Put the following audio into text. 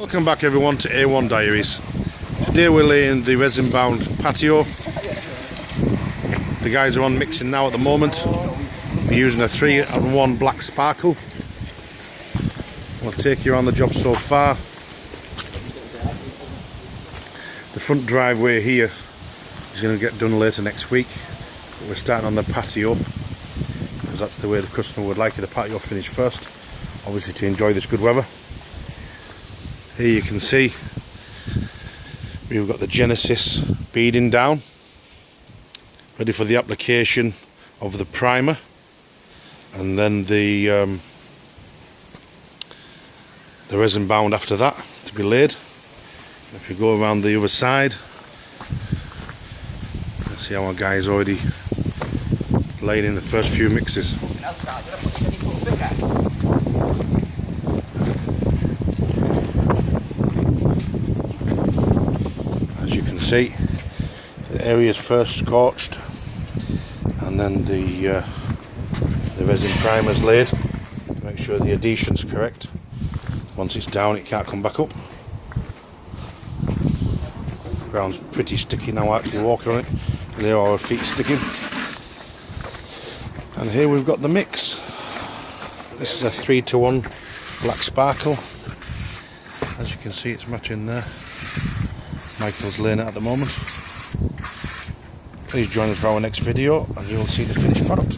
Welcome back everyone to A1 Diaries. Today we're laying the resin bound patio. The guys are on mixing now at the moment. We're using a 3-in-1 black sparkle. I'll take you around the job so far. The front driveway here is going to get done later next week. But we're starting on the patio because that's the way the customer would like it, the patio finished first, obviously to enjoy this good weather. Here you can see we've got the Genesis beading down, ready for the application of the primer, and then the resin bound after that to be laid. If you go around the other side, you can see how our guy's already laying in the first few mixes. As you can see, the area is first scorched and then the resin primer is laid to make sure the adhesion's correct. Once it's down, it can't come back up. The ground's pretty sticky now, actually walking on it. There are our feet sticking. And here we've got the mix. This is a 3-to-1 black sparkle. As you can see, it's matching there. Michael's laying it at the moment. Please join us for our next video and you will see the finished product.